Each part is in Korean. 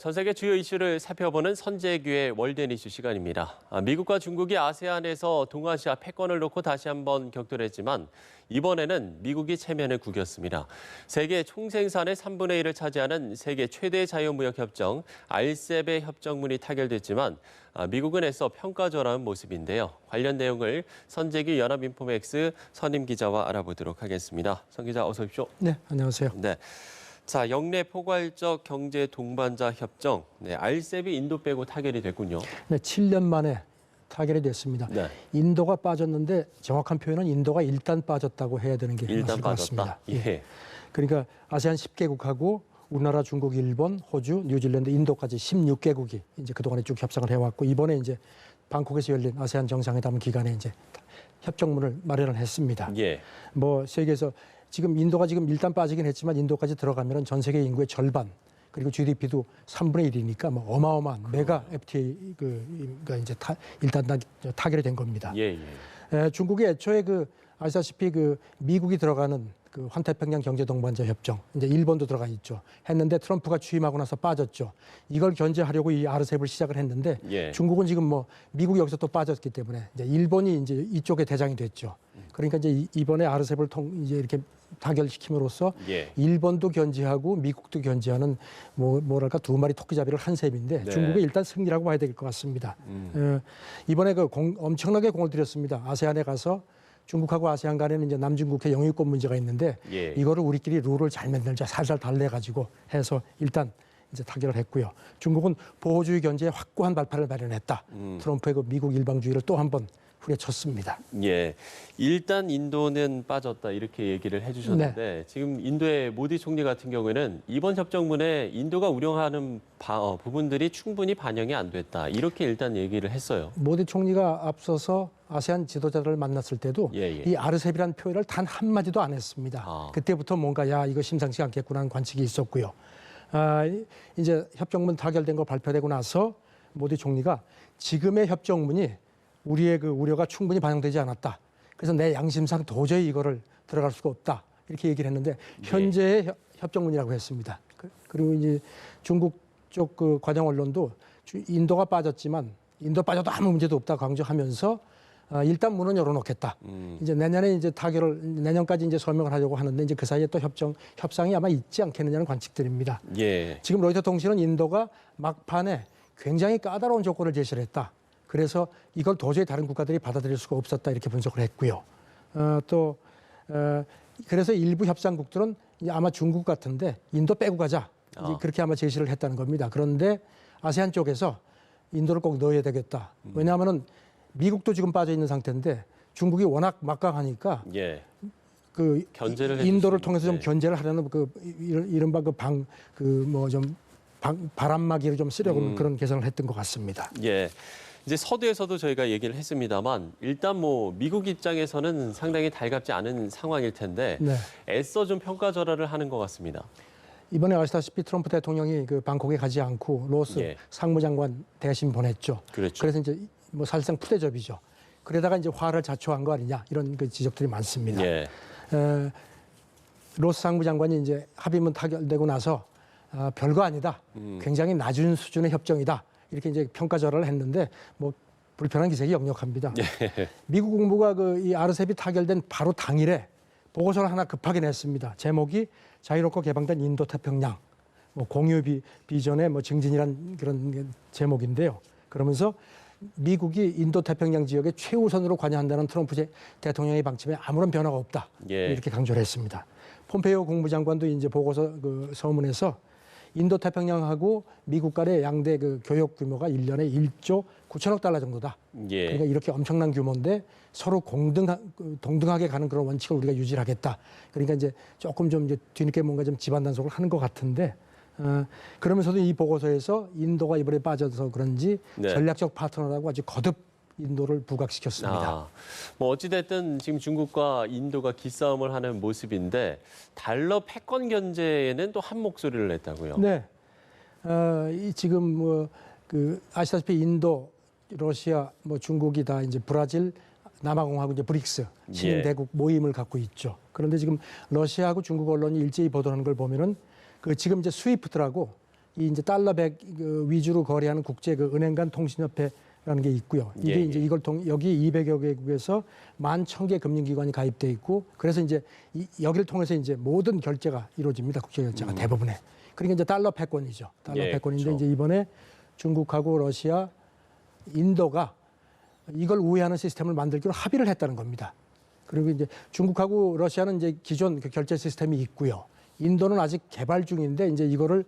전 세계 주요 이슈를 살펴보는 선재규의 월드엔 이슈 시간입니다. 미국과 중국이 아세안에서 동아시아 패권을 놓고 다시 한번 격돌했지만 이번에는 미국이 체면을 구겼습니다. 세계 총생산의 3분의 1을 차지하는 세계 최대 자유무역협정 RCEP의 협정문이 타결됐지만 미국은 애써 평가절하한 모습인데요. 관련 내용을 선재규 연합인포맥스 선임 기자와 알아보도록 하겠습니다. 선 기자 어서 오십시오. 네, 안녕하세요. 네. 자, 영내 포괄적 경제 동반자 협정, RCEP이 인도 빼고 타결이 됐군요. 네, 7년 만에 타결이 됐습니다. 네. 인도가 빠졌는데 정확한 표현은 인도가 일단 빠졌다고 해야 되는 게 일단 맞을 것 같습니다. 빠졌다. 예. 그러니까 아세안 10개국하고 우리나라, 중국, 일본, 호주, 뉴질랜드, 인도까지 16개국이 이제 그동안에 쭉 협상을 해왔고 이번에 이제 방콕에서 열린 아세안 정상회담 기간에 이제 협정문을 마련을 했습니다. 예. 뭐 세계에서 지금 인도가 지금 일단 빠지긴 했지만 인도까지 들어가면은 전 세계 인구의 절반 그리고 GDP도 3분의 1이니까 뭐 어마어마한 메가 FTA가 이제 일단 타결이 된 겁니다. 예, 예. 중국이 애초에 아시다시피 미국이 들어가는 환태평양 경제동반자 협정 이제 일본도 들어가 있죠. 했는데 트럼프가 취임하고 나서 빠졌죠. 이걸 견제하려고 이 RCEP을 시작을 했는데 예. 중국은 지금 뭐 미국이 여기서 또 빠졌기 때문에 이제 일본이 이제 이쪽에 대장이 됐죠. 그러니까 이제 이번에 RCEP을 이제 이렇게 타결시킴으로써 예. 일본도 견제하고 미국도 견제하는 뭐랄까 두 마리 토끼잡이를 한 셈인데 네. 중국의 일단 승리라고 봐야 될 것 같습니다. 이번에 엄청나게 공을 들였습니다. 아세안에 가서 중국하고 아세안 간에는 이제 남중국해 영유권 문제가 있는데 예. 이거를 우리끼리 룰을 잘 만들자 살살 달래가지고 해서 일단 이제 타결을 했고요. 중국은 보호주의 견제에 확고한 발판을 마련했다. 트럼프의 미국 일방주의를 또 한 번 후려쳤습니다. 예. 일단 인도는 빠졌다 이렇게 얘기를 해주셨는데 지금 인도의 모디 총리 같은 경우에는 이번 협정문에 인도가 우려하는 부분들이 충분히 반영이 안 됐다 이렇게 일단 얘기를 했어요. 모디 총리가 앞서서 아세안 지도자들을 만났을 때도 예. 이 RCEP이라는 표현을 단 한마디도 안 했습니다. 그때부터 뭔가 이거 심상치 않겠구나 하는 관측이 있었고요. 이제 협정문 타결된 거 발표되고 나서 모디 총리가 지금의 협정문이 우리의 우려가 충분히 반영되지 않았다. 그래서 내 양심상 도저히 이거를 들어갈 수가 없다. 이렇게 얘기를 했는데 현재의 협정문이라고 했습니다. 그리고 이제 중국 쪽 관영 언론도 인도가 빠졌지만 인도 빠져도 아무 문제도 없다 강조하면서 일단 문은 열어놓겠다. 이제 내년에 이제 내년까지 이제 서명을 하려고 하는데 이제 그 사이에 또 협상이 아마 있지 않겠느냐는 관측들입니다. 예. 지금 로이터 통신은 인도가 막판에 굉장히 까다로운 조건을 제시를 했다. 그래서 이걸 도저히 다른 국가들이 받아들일 수가 없었다 이렇게 분석을 했고요. 그래서 일부 협상국들은 아마 중국 같은데 인도 빼고 가자 이제 그렇게 아마 제시를 했다는 겁니다. 그런데 아세안 쪽에서 인도를 꼭 넣어야 되겠다. 왜냐하면은 미국도 지금 빠져 있는 상태인데 중국이 워낙 막강하니까 예. 견제를 인도를 통해서 좀 견제를 하려는 이른바 바람막이를 좀 쓰려고 그런 계산을 했던 것 같습니다. 예. 이제 서두에서도 저희가 얘기를 했습니다만 일단 미국 입장에서는 상당히 달갑지 않은 상황일 텐데 애써 좀 평가절하를 하는 것 같습니다. 이번에 아시다시피 트럼프 대통령이 방콕에 가지 않고 로스 상무장관 대신 보냈죠. 그렇죠. 그래서 이제 사실상 푸대접이죠. 그러다가 이제 화를 자초한 거 아니냐 이런 지적들이 많습니다. 예. 로스 상무장관이 이제 합의문 타결되고 나서 별거 아니다. 굉장히 낮은 수준의 협정이다. 이렇게 이제 평가절하를 했는데 불편한 기색이 역력합니다. 예. 미국 국무가 이 RCEP이 타결된 바로 당일에 보고서를 하나 급하게 냈습니다. 제목이 자유롭고 개방된 인도 태평양, 공유 비전의 증진이란 그런 제목인데요. 그러면서 미국이 인도 태평양 지역에 최우선으로 관여한다는 트럼프 대통령의 방침에 아무런 변화가 없다. 이렇게 강조를 했습니다. 폼페이오 국무장관도 이제 보고서 서문에서 인도 태평양하고 미국 간의 양대 교역 규모가 1년에 1조 9천억 달러 정도다. 그러니까 이렇게 엄청난 규모인데 서로 동등하게 가는 그런 원칙을 우리가 유지하겠다. 그러니까 이제 조금 좀 이제 뒤늦게 뭔가 좀 집안 단속을 하는 것 같은데 그러면서도 이 보고서에서 인도가 이번에 빠져서 그런지 전략적 파트너라고 아주 거듭 인도를 부각시켰습니다. 어찌됐든 지금 중국과 인도가 기싸움을 하는 모습인데 달러 패권 견제에는 또 한 목소리를 냈다고요. 네. 지금 아시다시피 인도, 러시아, 중국이 다 이제 브라질, 남아공하고 이제 브릭스 신흥대국 모임을 갖고 있죠. 그런데 지금 러시아하고 중국 언론이 일제히 보도하는 걸 보면은 지금 이제 스위프트라고 이 이제 달러 100 위주로 거래하는 국제 은행 간 통신협회라는 게 있고요. 이게 예, 예. 이제 이걸 여기 200여 개국에서 11,000개 금융기관이 가입돼 있고, 그래서 이제 여기를 통해서 이제 모든 결제가 이루어집니다. 국제 결제가 대부분의. 그러니까 이제 달러 패권이죠. 달러 예, 패권인데 그렇죠. 이제 이번에 중국하고 러시아, 인도가 이걸 우회하는 시스템을 만들기로 합의를 했다는 겁니다. 그리고 이제 중국하고 러시아는 이제 기존 그 결제 시스템이 있고요. 인도는 아직 개발 중인데 이제 이거를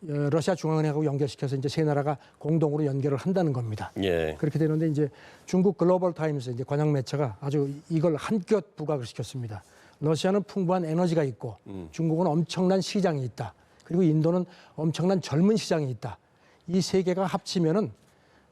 러시아 중앙은행하고 연결시켜서 이제 세 나라가 공동으로 연결을 한다는 겁니다. 예. 그렇게 되는데 이제 중국 글로벌 타임스 이제 관영 매체가 아주 이걸 한껏 부각을 시켰습니다. 러시아는 풍부한 에너지가 있고 중국은 엄청난 시장이 있다. 그리고 인도는 엄청난 젊은 시장이 있다. 이 세 개가 합치면은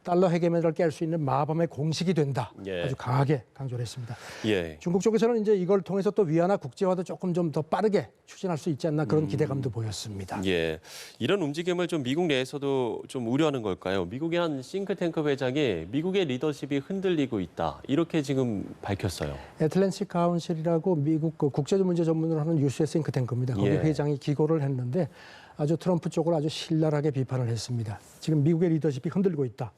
달러 해결을 깰 수 있는 마법의 공식이 된다. 예. 아주 강하게 강조를 했습니다. 예. 중국 쪽에서는 이제 이걸 통해서 또 위안화 국제화도 조금 좀 더 빠르게 추진할 수 있지 않나 그런 기대감도 보였습니다. 예. 이런 움직임을 좀 미국 내에서도 좀 우려하는 걸까요? 미국의 한 싱크탱크 회장이 미국의 리더십이 흔들리고 있다. 이렇게 지금 밝혔어요. 애틀랜틱 카운실이라고 미국 그 국제적 문제 전문으로 하는 유수의 싱크탱크입니다. 거기 예. 회장이 기고를 했는데 아주 트럼프 쪽을 아주 신랄하게 비판을 했습니다. 지금 미국의 리더십이 흔들리고 있다.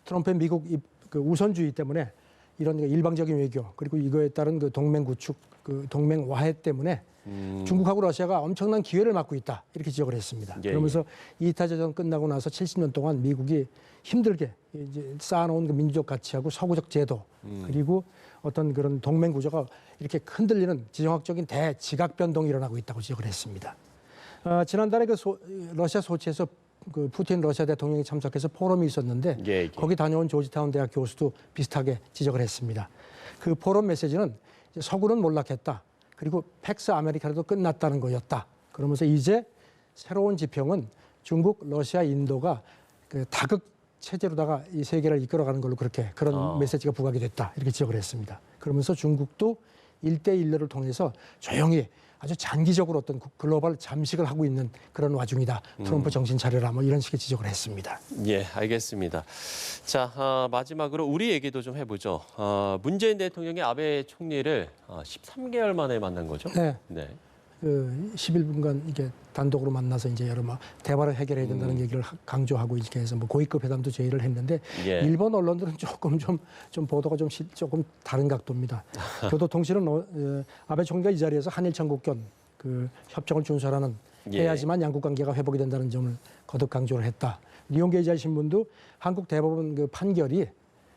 트럼프의 미국 그 우선주의 때문에 이런 일방적인 외교 그리고 이거에 따른 그 동맹 구축, 그 동맹 와해 때문에 중국하고 러시아가 엄청난 기회를 맞고 있다 이렇게 지적을 했습니다. 예, 그러면서 2차 대전 끝나고 나서 70년 동안 미국이 힘들게 이제 쌓아놓은 그 민주적 가치하고 서구적 제도 그리고 어떤 그런 동맹 구조가 이렇게 흔들리는 지정학적인 대지각 변동이 일어나고 있다고 지적을 했습니다. 지난달에 그 러시아 소치에서 그 푸틴 러시아 대통령이 참석해서 포럼이 있었는데 예. 거기 다녀온 조지타운 대학 교수도 비슷하게 지적을 했습니다. 그 포럼 메시지는 이제 서구는 몰락했다. 그리고 팩스 아메리카도 끝났다는 거였다. 그러면서 이제 새로운 지평은 중국, 러시아, 인도가 그 다극 체제로다가 이 세계를 이끌어가는 걸로 그런 메시지가 부각이 됐다. 이렇게 지적을 했습니다. 그러면서 중국도 1대1를 통해서 조용히 아주 장기적으로 어떤 글로벌 잠식을 하고 있는 그런 와중이다. 트럼프 정신 차려라 뭐 이런 식의 지적을 했습니다. 예, 알겠습니다. 자, 마지막으로 우리 얘기도 좀 해보죠. 문재인 대통령이 아베 총리를 13개월 만에 만난 거죠? 네. 네. 그 11분간 이게 단독으로 만나서 이제 여러 대화를 해결해야 된다는 얘기를 강조하고 이렇게 해서 뭐 고위급 회담도 제의를 했는데 예. 일본 언론들은 조금 좀 보도가 조금 다른 각도입니다. 교도통신은 아베 총리가 이 자리에서 한일 청국견 그 협정을 준수하라는 예. 해야지만 양국 관계가 회복이 된다는 점을 거듭 강조를 했다. 리온게이지 신문도 한국 대법원 그 판결이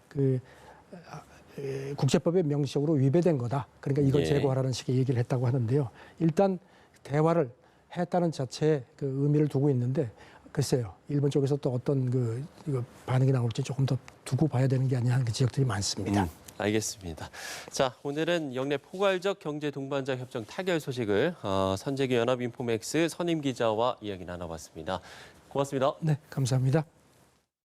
그 국제법에 명시적으로 위배된 거다. 그러니까 이걸 예. 제고하라는 식의 얘기를 했다고 하는데요. 일단 대화를 했다는 자체에 그 의미를 두고 있는데 글쎄요. 일본 쪽에서 또 어떤 이거 반응이 나올지 조금 더 두고 봐야 되는 게 아니냐 하는 지적들이 많습니다. 알겠습니다. 자, 오늘은 영내 포괄적 경제 동반자 협정 타결 소식을 선재기 연합인포맥스 선임 기자와 이야기 나눠봤습니다. 고맙습니다. 네, 감사합니다.